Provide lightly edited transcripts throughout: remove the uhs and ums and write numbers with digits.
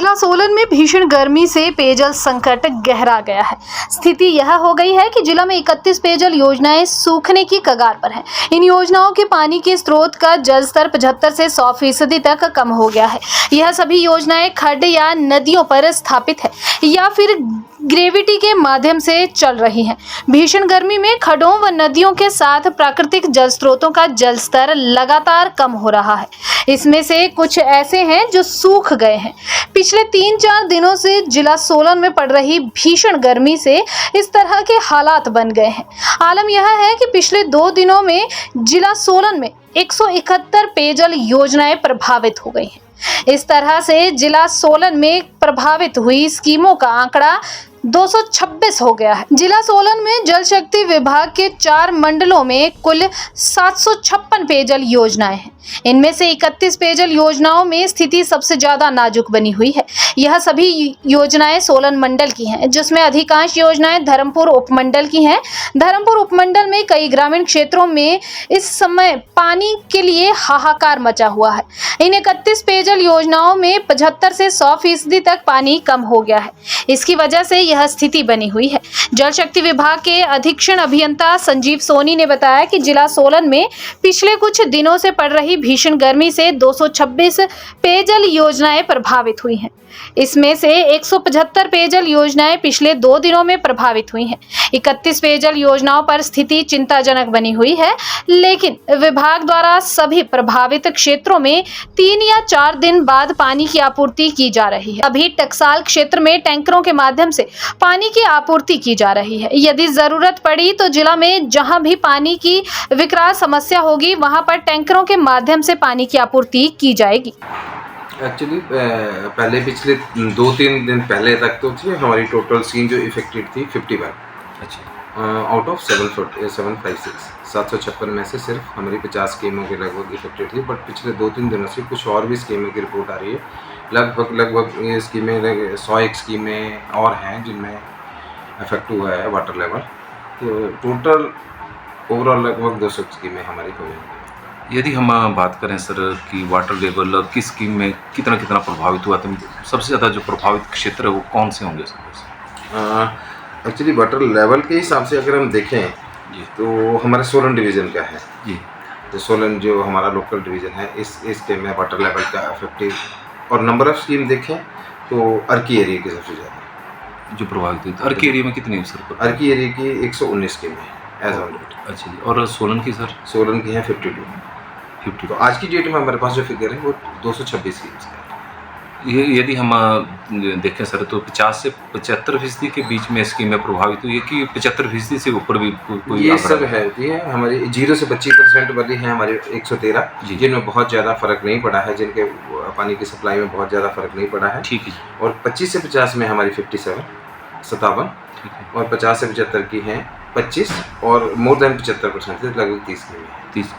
जिला सोलन में भीषण गर्मी से पेयजल संकट गहरा गया है। स्थिति यह हो गई है कि जिला में 31 पेयजल योजनाएं सूखने की कगार पर हैं। इन योजनाओं के पानी के स्रोत का जल स्तर 75 से 100% तक कम हो गया है। यह सभी योजनाएं खड्ड या नदियों पर स्थापित है या फिर ग्रेविटी के माध्यम से चल रही हैं। भीषण गर्मी में खड्डों व नदियों के साथ प्राकृतिक जल स्रोतों का जल स्तर लगातार कम हो रहा है। इसमें से कुछ ऐसे हैं जो सूख गए हैं। पिछले 3-4 दिनों से जिला सोलन में पड़ रही भीषण गर्मी से इस तरह के हालात बन गए हैं। आलम यह है कि पिछले 2 दिनों में जिला सोलन में 171 पेयजल योजनाएं प्रभावित हो गई हैं। इस तरह से जिला सोलन में प्रभावित हुई स्कीमों का आंकड़ा 226 हो गया है। जिला सोलन में जल शक्ति विभाग के 4 मंडलों में कुल 756 पेयजल योजनाएं हैं। इनमें से 31 पेयजल योजनाओं में स्थिति सबसे ज्यादा नाजुक बनी हुई है। यह सभी योजनाएं सोलन मंडल की हैं, जिसमें अधिकांश योजनाएं धर्मपुर उपमंडल की हैं। धर्मपुर उपमंडल में कई ग्रामीण क्षेत्रों में इस समय पानी के लिए हाहाकार मचा हुआ है। इन 31 पेयजल योजनाओं में 75 से 100% तक पानी कम हो गया है। इसकी वजह से यह स्थिति बनी हुई है। जल शक्ति विभाग के अधीक्षण अभियंता संजीव सोनी ने बताया कि जिला सोलन में पिछले कुछ दिनों से पड़ रही भीषण गर्मी से 226 पेयजल योजनाएं प्रभावित हुई हैं। इसमें से 175 पेयजल योजनाएं पिछले 2 दिनों में प्रभावित हुई हैं। 31 पेयजल योजनाओं पर स्थिति चिंताजनक बनी हुई है, लेकिन विभाग द्वारा सभी प्रभावित क्षेत्रों में 3 या 4 दिन बाद पानी की आपूर्ति की जा रही है। अभी टकसाल क्षेत्र में टैंकरों के माध्यम से पानी की आपूर्ति की जा रही है। यदि जरूरत पड़ी तो जिला में जहां भी पानी की विकराल समस्या होगी, वहां पर टैंकरों के माध्यम से पानी की आपूर्ति की जाएगी। एक्चुअली पहले पिछले 2-3 दिन पहले तक तो थी हमारी टोटल स्कीम जो इफेक्टेड थी 51। अच्छा, आउट ऑफ 756 756 में से सिर्फ हमारी 50 स्कीमों के लगभग इफेक्टेड थी। बट पिछले 2-3 दिनों से कुछ और भी स्कीमों की रिपोर्ट आ रही है। लगभग ये स्कीमें 101 स्कीमें और हैं जिनमें इफेक्ट हुआ है वाटर लेवल। तो टोटल ओवरऑल लगभग 200 स्कीमें हमारी हो गई। यदि हम बात करें सर कि वाटर लेवल किस स्कीम में कितना प्रभावित हुआ, तो सबसे ज़्यादा जो प्रभावित क्षेत्र है वो कौन से होंगे सर? एक्चुअली वाटर लेवल के हिसाब से अगर हम देखें जी, तो हमारे सोलन डिवीज़न का है जी। तो सोलन जो हमारा लोकल डिवीज़न है, इस स्कीम में वाटर लेवल का इफेक्टिव और नंबर ऑफ स्कीम देखें तो अर्की एरिया की सबसे ज़्यादा जो प्रभावित हुई। अर्की एरिया में कितनी है सर? अर्की एरिया की 119 स्कीम है एज ऑन डेट। अच्छा जी। और सोलन की सर? सोलन की है 52। तो आज की डेट में हमारे पास जो फिगर है वो 226 स्कीम्स है। यदि हम देखें सर तो 50 से 75% के बीच में स्कीमें प्रभावित हुई है कि 75% से ऊपर भी कोई ये सब है। ये हमारी 0 से 25% वाली है हमारी 113, जिनमें बहुत ज़्यादा फर्क नहीं पड़ा है, जिनके पानी की सप्लाई में बहुत ज़्यादा फर्क नहीं पड़ा है। ठीक है। और 25 से 50 में हमारी 57 और 50 से 75 की हैं 25 और मोर देन 75% से लगभग 30 की है। 30।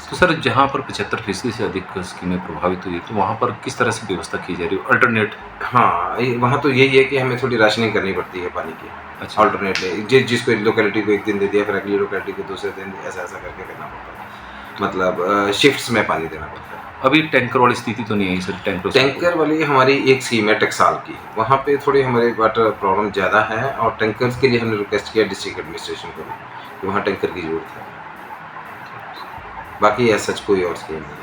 तो सर जहाँ पर 75% से अधिक स्कीमें प्रभावित हुई तो वहाँ पर किस तरह से व्यवस्था की जा रही है? अल्टरनेट? हाँ, वहाँ तो यही है कि हमें थोड़ी राशनिंग करनी पड़ती है पानी की। अच्छा। अल्टरनेट जिसको लोकेलिटी को एक दिन दे दिया, फिर अगली लोकेलिटी को दूसरे दिन, ऐसा करके करना पड़ता है। मतलब शिफ्ट्स में पानी देना पड़ता है। अभी टैंकर वाली स्थिति तो नहीं है सर? टैंकर वाली हमारी एक स्कीम है टकसाल की, वहाँ पे थोड़ी हमारी वाटर प्रॉब्लम ज़्यादा है और टैंकर्स के लिए हमने रिक्वेस्ट किया डिस्ट्रिक्ट एडमिनिस्ट्रेशन को कि वहाँ टैंकर की जरूरत है। बाकी ऐसा कोई और स्कीम नहीं।